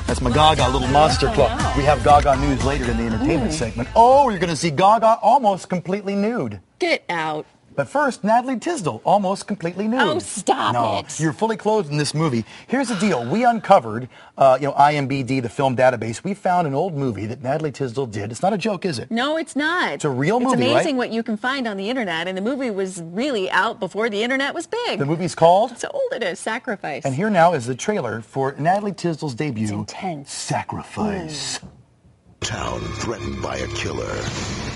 That's my Gaga Little Monster Club. We have Gaga news later in the entertainment segment. Oh, you're going to see Gaga almost completely nude. Get out. But first, Natalie Tisdale, almost completely nude. Oh, stop it. You're fully clothed in this movie. Here's the deal. We uncovered, IMBD, the film database. We found an old movie that Natalie Tisdale did. It's not a joke, is it? No, it's not. It's a real movie, It's amazing right? what you can find on the internet, and the movie was really out before the internet was big. The movie's called? So old it is, Sacrifice. And here now is the trailer for Natalie Tisdale's debut, It's intense. Sacrifice. Town threatened by a killer.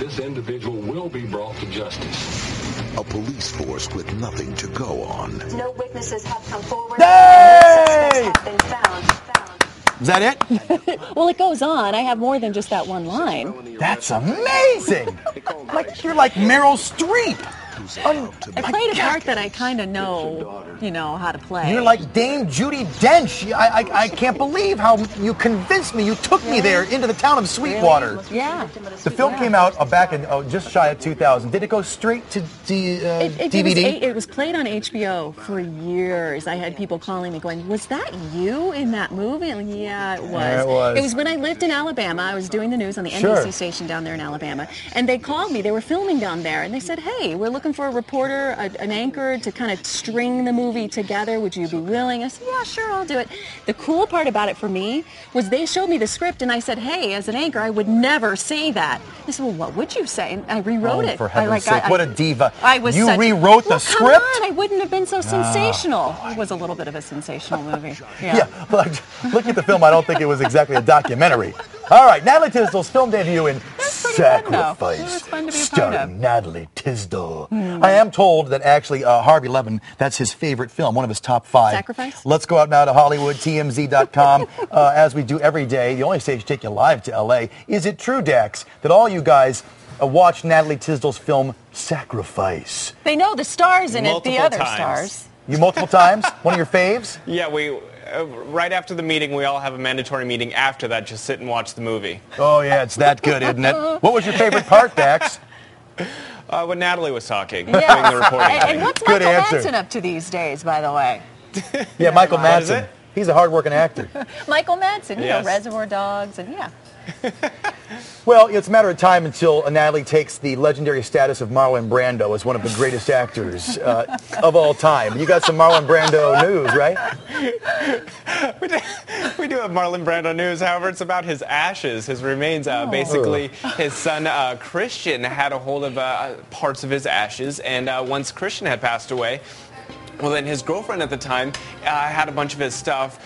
This individual will be brought to justice. A police force with nothing to go on. No witnesses have come forward. Hey! No suspects have been found. Is that it? Well, it goes on. I have more than just that one line. That's amazing! You're like Meryl Streep. I played a part that I kind of know, how to play. You're like Dame Judi Dench. I can't believe how you convinced me. You took me there into the town of Sweetwater. Really? Yeah. The film came out back in just shy of 2000. Did it go straight to DVD? It was played on HBO for years. I had people calling me going, was that you in that movie? And yeah, it was. Yeah, it was. It was when I lived in Alabama. I was doing the news on the Sure. NBC station down there in Alabama. And they called me. They were filming down there. And they said, hey, we're looking for a reporter, an anchor to kind of string the movie together. Would you be willing? I said, yeah, sure, I'll do it. The cool part about it for me was they showed me the script and I said, hey, as an anchor, I would never say that. They said, well, what would you say? And I rewrote it. For heaven's sake, what a diva. You You rewrote the script? Come on, I wouldn't have been so sensational. It was a little bit of a sensational movie. Yeah, but looking at the film, I don't think it was exactly a documentary. All right, Natalie Tisdale's film debut in Sacrifice, It was fun to be a part starring of. Natalie Tisdale. I am told that actually Harvey Levin, that's his favorite film, one of his top 5. Sacrifice? Let's go out now to Hollywood, TMZ.com, as we do every day. The only stage to take you live to L.A. Is it true, Dax, that all you guys watched Natalie Tisdale's film Sacrifice? They know the stars in it, the Multiple other times. stars. You multiple times? One of your faves? Yeah, we right after the meeting, we all have a mandatory meeting after that. Just sit and watch the movie. Oh, yeah, it's that good, isn't it? What was your favorite part, Dax? When Natalie was talking, Yeah. doing the reporting. And what's Good Michael answer. Madsen up to these days, by the way? Yeah, Michael What is Madsen. it? He's a hard-working actor. Michael Madsen, you know, Yes. Reservoir Dogs, and yeah. Well, it's a matter of time until Natalie takes the legendary status of Marlon Brando as one of the greatest actors of all time. You got some Marlon Brando news, right? We do have Marlon Brando news. However, it's about his ashes, his remains. Basically, his son Christian had a hold of parts of his ashes, and once Christian had passed away, well, then his girlfriend at the time had a bunch of his stuff,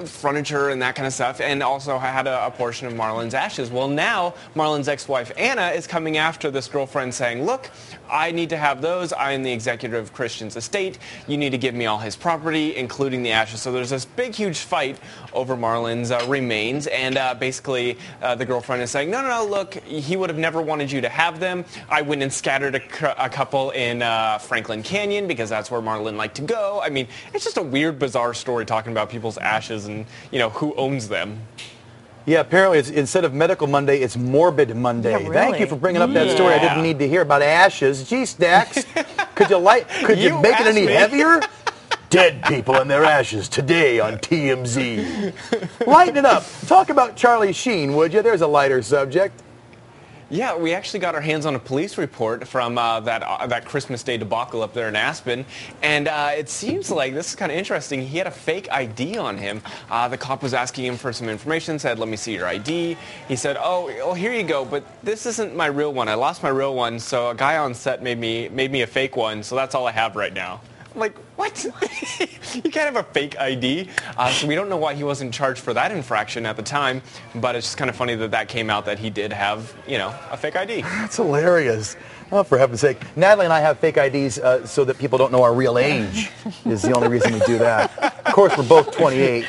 furniture and that kind of stuff, and also had a portion of Marlon's ashes. Well, now Marlon's ex-wife Anna is coming after this girlfriend saying, look, I need to have those. I am the executor of Christian's estate. You need to give me all his property, including the ashes. So there's this big, huge fight over Marlon's remains, and basically the girlfriend is saying, no, look, he would have never wanted you to have them. I went and scattered a couple in Franklin Canyon because that's where Marlon liked to go. I mean, it's just a weird, bizarre story talking about people's ashes and, who owns them. Yeah, apparently it's, instead of Medical Monday, it's Morbid Monday. Yeah, really? Thank you for bringing up that story I didn't need to hear about ashes. Geez, Dax, could you make it any heavier? Dead people and their ashes today on TMZ. Lighten it up. Talk about Charlie Sheen, would you? There's a lighter subject. Yeah, we actually got our hands on a police report from that Christmas Day debacle up there in Aspen, and it seems like, this is kind of interesting, he had a fake ID on him. The cop was asking him for some information, said, let me see your ID. He said, oh, here you go, but this isn't my real one. I lost my real one, so a guy on set made me a fake one, so that's all I have right now. I'm like, what? You can't have a fake ID. So we don't know why he wasn't charged for that infraction at the time, but it's just kind of funny that came out that he did have, a fake ID. That's hilarious. Oh, for heaven's sake. Natalie and I have fake IDs so that people don't know our real age is the only reason we do that. Of course, we're both 28.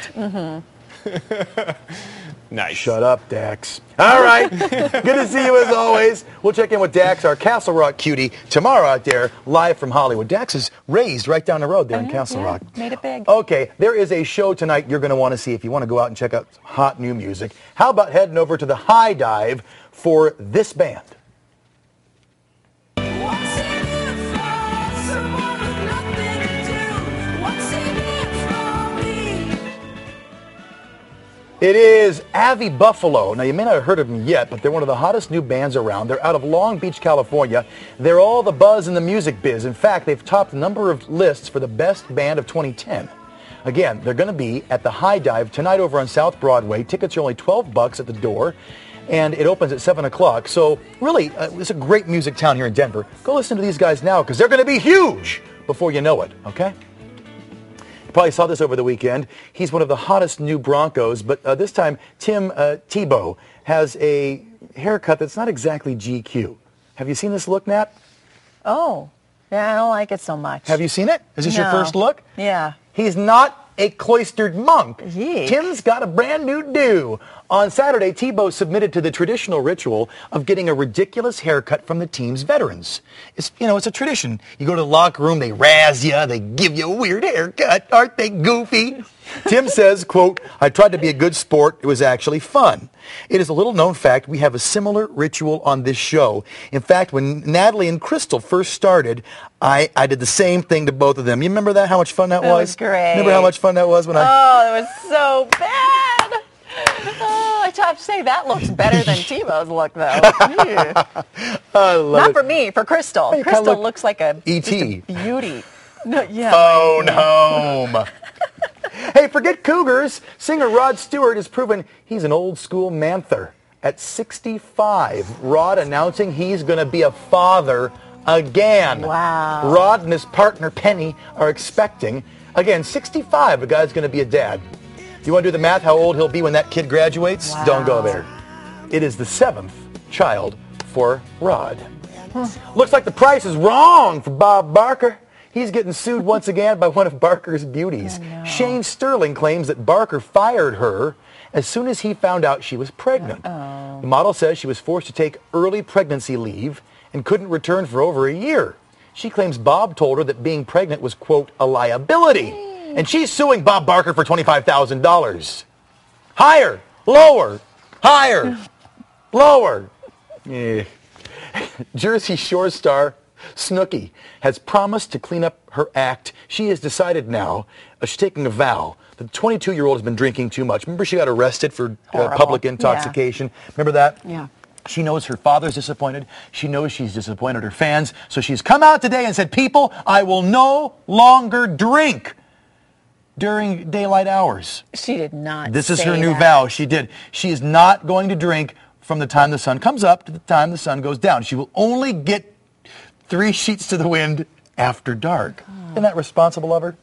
Nice. Shut up, Dax. All right. Good to see you as always. We'll check in with Dax, our Castle Rock cutie, tomorrow out there, live from Hollywood. Dax is raised right down the road there in Castle Rock. Made it big. Okay, there is a show tonight you're going to want to see if you want to go out and check out hot new music. How about heading over to the High Dive for this band? It is Avi Buffalo. Now, you may not have heard of them yet, but they're one of the hottest new bands around. They're out of Long Beach, California. They're all the buzz in the music biz. In fact, they've topped a number of lists for the best band of 2010. Again, they're going to be at the High Dive tonight over on South Broadway. Tickets are only $12 at the door, and it opens at 7 o'clock. So, really, it's a great music town here in Denver. Go listen to these guys now, because they're going to be huge before you know it, okay? You probably saw this over the weekend. He's one of the hottest new Broncos, but this time Tim Tebow has a haircut that's not exactly GQ. Have you seen this look, Nat? Oh, yeah, I don't like it so much. Have you seen it? Is this your first look? Yeah. He's not a cloistered monk. Yeek. Tim's got a brand new do. On Saturday, Tebow submitted to the traditional ritual of getting a ridiculous haircut from the team's veterans. It's a tradition. You go to the locker room, they razz you, they give you a weird haircut. Aren't they goofy? Tim says, quote, "I tried to be a good sport. It was actually fun." It is a little-known fact we have a similar ritual on this show. In fact, when Natalie and Crystal first started, I did the same thing to both of them. You remember that? How much fun that was? That was great. Remember how much fun that was when Oh, it was so bad. Oh, I have to say that looks better than Tebow's look, though. I love Not it. for me, for Crystal. Hey, Crystal look looks like a E.T. just a beauty. No, yeah. Phone home. Hey, forget cougars. Singer Rod Stewart has proven he's an old-school manther. At 65, Rod announcing he's going to be a father again. Wow. Rod and his partner Penny are expecting, again, 65, a guy's going to be a dad. You want to do the math, how old he'll be when that kid graduates? Wow. Don't go there. It is the 7th child for Rod. Looks like the price is wrong for Bob Barker. He's getting sued once again by one of Barker's beauties. Oh, no. Shane Sterling claims that Barker fired her as soon as he found out she was pregnant. The model says she was forced to take early pregnancy leave and couldn't return for over a year. She claims Bob told her that being pregnant was, quote, a liability. And she's suing Bob Barker for $25,000. Higher, lower, higher, lower. Yeah. Jersey Shore star Snooki has promised to clean up her act. She has decided now, she's taking a vow. The 22-year-old has been drinking too much. Remember she got arrested for public intoxication? Yeah. Remember that? Yeah. She knows her father's disappointed. She knows she's disappointed her fans. So she's come out today and said, people, I will no longer drink during daylight hours. She did not. This is her new vow. She did. She is not going to drink from the time the sun comes up to the time the sun goes down. She will only get 3 sheets to the wind after dark. Isn't that responsible of her?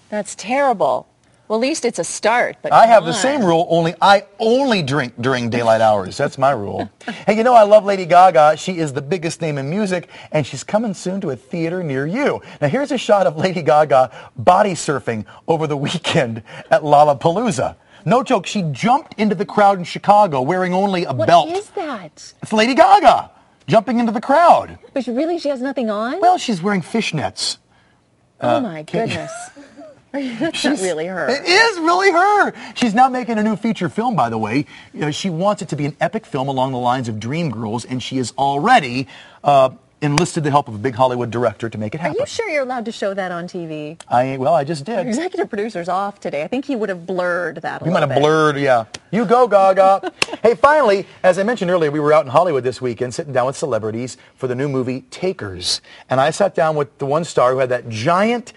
That's terrible. Well, at least it's a start. But I have the same rule, only I only drink during daylight hours. That's my rule. Hey, I love Lady Gaga. She is the biggest name in music, and she's coming soon to a theater near you. Now, here's a shot of Lady Gaga body surfing over the weekend at Lollapalooza. No joke, she jumped into the crowd in Chicago wearing only a belt. What is that? It's Lady Gaga jumping into the crowd. But she has nothing on? Well, she's wearing fishnets. Oh, my goodness. That's not really her. It is really her. She's now making a new feature film, by the way. She wants it to be an epic film along the lines of Dreamgirls, and she has already enlisted the help of a big Hollywood director to make it happen. Are you sure you're allowed to show that on TV? I just did. Our executive producer's off today. I think he would have blurred that a You little might have bit. blurred, yeah. You go, Gaga. Hey, finally, as I mentioned earlier, we were out in Hollywood this weekend sitting down with celebrities for the new movie Takers. And I sat down with the one star who had that giant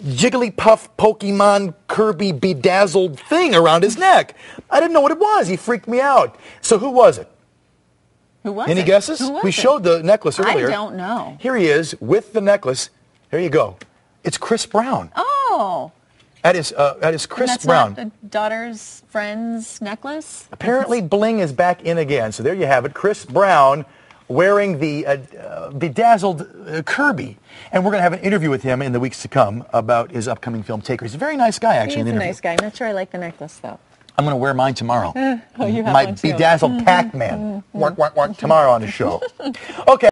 Jigglypuff Pokemon Kirby bedazzled thing around his neck. I didn't know what it was. He freaked me out. So who was it? Who was Any it? guesses? Who was We it? showed the necklace earlier. I don't know. Here he is with the necklace. There you go. It's Chris Brown. Oh. That is Chris And that's Brown. not the daughter's friend's necklace? Apparently, bling is back in again. So there you have it. Chris Brown wearing the bedazzled Kirby. And we're going to have an interview with him in the weeks to come about his upcoming film, Takers. He's a very nice guy, actually. He's in a the interview. nice guy. I'm not sure I like the necklace, though. I'm going to wear mine tomorrow. Oh, you have My one, too. bedazzled Pac-Man. Tomorrow on the show. Okay.